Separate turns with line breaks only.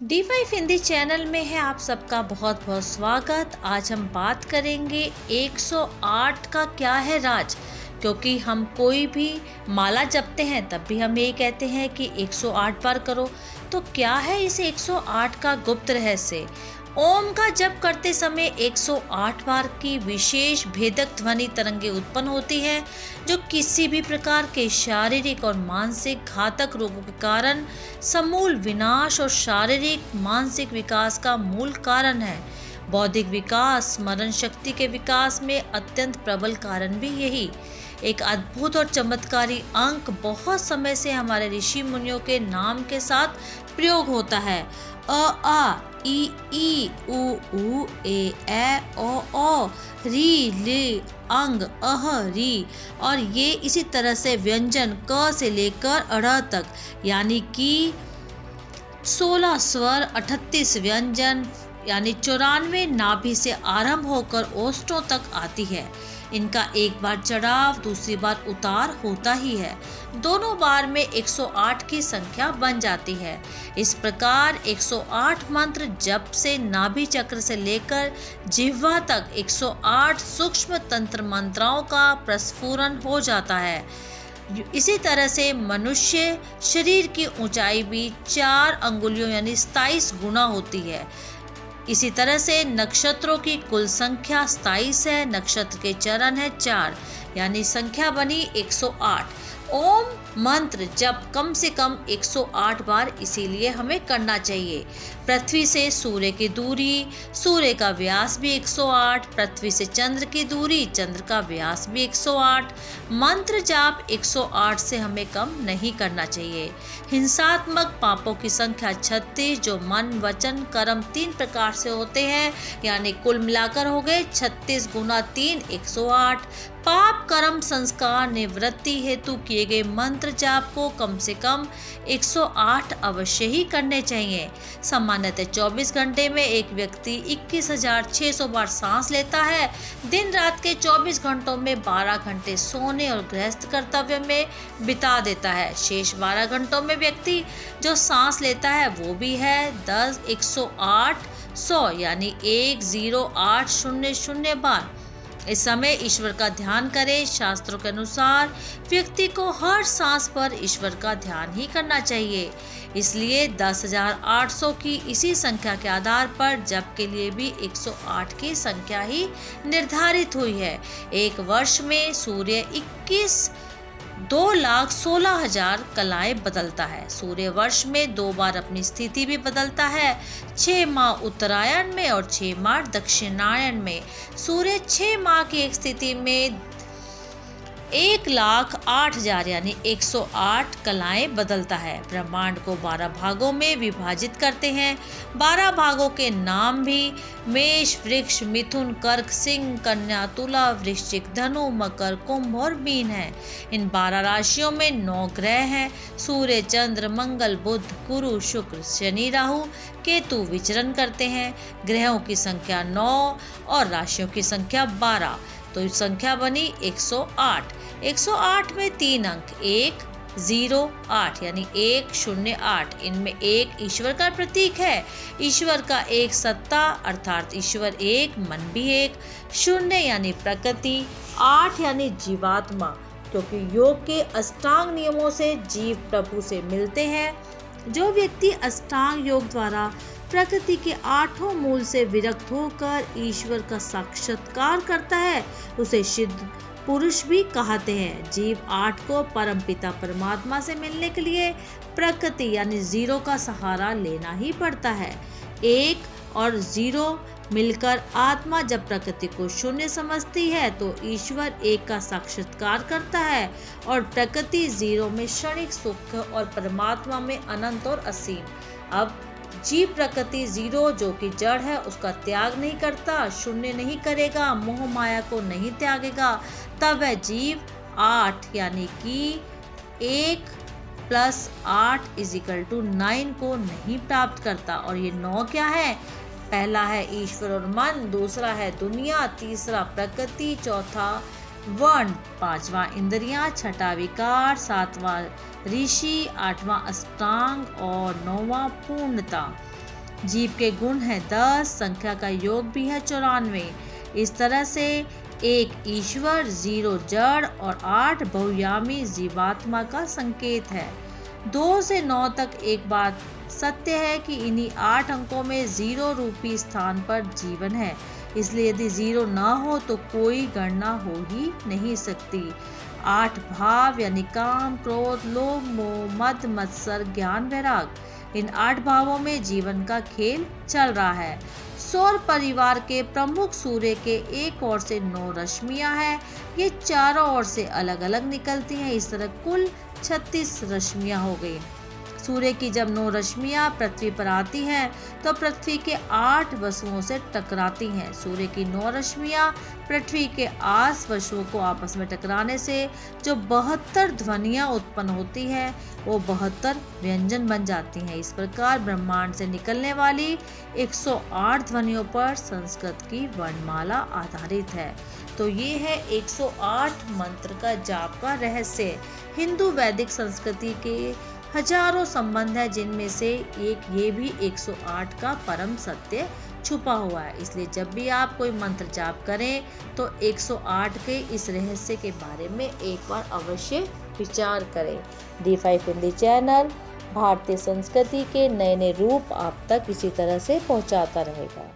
D5 Hindi channel में है आप सबका बहुत बहुत स्वागत। आज हम बात करेंगे 108 का क्या है राज। क्योंकि हम कोई भी माला जपते हैं तब भी हम यही कहते हैं कि 108 बार करो। तो क्या है इस 108 का गुप्त रहस्य। ओम का जप करते समय 108 बार की विशेष भेदक ध्वनि तरंगे उत्पन्न होती है, जो किसी भी प्रकार के शारीरिक और मानसिक घातक रोगों के कारण समूल विनाश और शारीरिक मानसिक विकास का मूल कारण है। बौद्धिक विकास, स्मरण शक्ति के विकास में अत्यंत प्रबल कारण भी यही। एक अद्भुत और चमत्कारी अंक बहुत समय से हमारे ऋषि मुनियों के नाम के साथ प्रयोग होता है। अ आ ई उ ए ओ री ली अंग अह री, और ये इसी तरह से व्यंजन क से लेकर अड़ तक, यानी कि 16 स्वर, 38 व्यंजन, यानी 94 नाभि से आरंभ होकर ओष्ठों तक आती है। इनका एक बार चढ़ाव, दूसरी बार उतार होता ही है। दोनों बार में 108 की संख्या बन जाती है। इस प्रकार 108 मंत्र जप से नाभि चक्र से लेकर जिह्वा तक 108 सूक्ष्म तंत्र मंत्राओं का प्रस्फुरन हो जाता है। इसी तरह से मनुष्य शरीर की ऊंचाई भी 4 अंगुलियों यानी 27 गुना होती है। इसी तरह से नक्षत्रों की कुल संख्या 27 है। नक्षत्र के चरण है 4, यानी संख्या बनी 108। ओम मंत्र जप कम से कम 108 बार इसीलिए हमें करना चाहिए। पृथ्वी से सूर्य की दूरी, सूर्य का व्यास भी 108, पृथ्वी से चंद्र की दूरी, चंद्र का व्यास भी 108। मंत्र जाप 108 से हमें कम नहीं करना चाहिए। हिंसात्मक पापों की संख्या 36, जो मन, वचन, कर्म 3 प्रकार से होते हैं, यानी कुल मिलाकर हो गए 36 गुना 3 108। पाप कर्म संस्कार निवृत्ति हेतु किए गए मंत्र जाप को कम से कम 108 अवश्य ही करने चाहिए। सामान्यतः 24 घंटे में एक व्यक्ति 21,600 बार सांस लेता है। दिन रात के 24 घंटों में 12 घंटे सोने और गृहस्थ कर्तव्य में बिता देता है। शेष 12 घंटों में व्यक्ति जो सांस लेता है वो भी है 10 108 100, यानी 10800 बार। इस समय ईश्वर का ध्यान करें। शास्त्रों के अनुसार व्यक्ति को हर सांस पर ईश्वर का ध्यान ही करना चाहिए। इसलिए 10,800 की इसी संख्या के आधार पर जप के लिए भी 108 की संख्या ही निर्धारित हुई है। एक वर्ष में सूर्य 2,16,000 कलाएं बदलता है। सूर्य वर्ष में 2 बार अपनी स्थिति भी बदलता है, 6 माह उत्तरायण में और 6 माह दक्षिणायन में। सूर्य 6 माह की एक स्थिति में 1,08,000 यानी 108 कलाएं बदलता है। ब्रह्मांड को 12 भागों में विभाजित करते हैं। 12 भागों के नाम भी मेष, वृक्ष, मिथुन, कर्क, सिंह, कन्या, तुला, वृश्चिक, धनु, मकर, कुंभ और मीन है। इन 12 राशियों में 9 ग्रह हैं। सूर्य, चंद्र, मंगल, बुध, गुरु, शुक्र, शनि, राहु, केतु विचरण करते हैं। ग्रहों की संख्या 9 और राशियों की संख्या 12, तो संख्या बनी 108। 108 में 3 अंक 1 0 8, यानी 108। इनमें 1 ईश्वर का प्रतीक है। ईश्वर का एक सत्ता अर्थात ईश्वर एक, मन भी एक। 0 यानी प्रकृति, 8 यानी जीवात्मा, क्योंकि योग के अष्टांग नियमों से जीव प्रभु से मिलते हैं। जो व्यक्ति अष्टांग योग द्वारा प्रकृति के 8 मूल से विरक्त होकर ईश्वर का साक्षात्कार करता है उसे सिद्ध पुरुष भी कहते हैं। जीव 8 को परमपिता परमात्मा से मिलने के लिए प्रकृति यानी 0 का सहारा लेना ही पड़ता है। 1 और 0 मिलकर आत्मा जब प्रकृति को 0 समझती है तो ईश्वर 1 का साक्षात्कार करता है और प्रकृति 0 में क्षणिक सुख और परमात्मा में अनंत और असीम। अब जीव प्रकृति 0 जो कि जड़ है उसका त्याग नहीं करता, 0 नहीं करेगा, मोह माया को नहीं त्यागेगा, तब वह जीव 8 यानी कि 1 + 8 = 9 को नहीं प्राप्त करता। और ये 9 क्या है? पहला है ईश्वर और मन, दूसरा है दुनिया, तीसरा प्रकृति, चौथा वर्ण, 5वां इंद्रियां, 6ठा विकार, 7वां ऋषि, 8वां अष्टांग और 9वां पूर्णता। जीव के गुण है 10, संख्या का योग भी है 94। इस तरह से 1 ईश्वर, 0 जड़ और 8 बहुयामी जीवात्मा का संकेत है। 2 से 9 तक एक बात सत्य है कि इन्हीं 8 अंकों में 0 रूपी स्थान पर जीवन है, इसलिए यदि 0 ना हो तो कोई गणना हो ही नहीं सकती। 8 भाव यानी काम, क्रोध, लोभ, मोह, मद, मत्सर, ज्ञान, वैराग, इन 8 भावों में जीवन का खेल चल रहा है। सौर परिवार के प्रमुख सूर्य के एक ओर से 9 रश्मियां हैं, ये चारों ओर से अलग अलग निकलती हैं। इस तरह कुल 36 रश्मियां हो गई। सूर्य की जब 9 रश्मियां पृथ्वी पर आती हैं तो पृथ्वी के 8 वसुओं से टकराती हैं। सूर्य की 9 रश्मियां पृथ्वी के 8 वसुओं को आपस में टकराने से जो 72 ध्वनियां उत्पन्न होती है वो 72 व्यंजन बन जाती हैं। इस प्रकार ब्रह्मांड से निकलने वाली 108 ध्वनियों पर संस्कृत की वर्णमाला आधारित है। तो ये है 108 मंत्र का जाप का रहस्य। हिंदू वैदिक संस्कृति के हजारों संबंध है, जिनमें से एक ये भी 108 का परम सत्य छुपा हुआ है। इसलिए जब भी आप कोई मंत्र जाप करें तो 108 के इस रहस्य के बारे में एक बार अवश्य विचार करें। D5 हिंदी चैनल भारतीय संस्कृति के नए नए रूप आप तक इसी तरह से पहुंचाता रहेगा।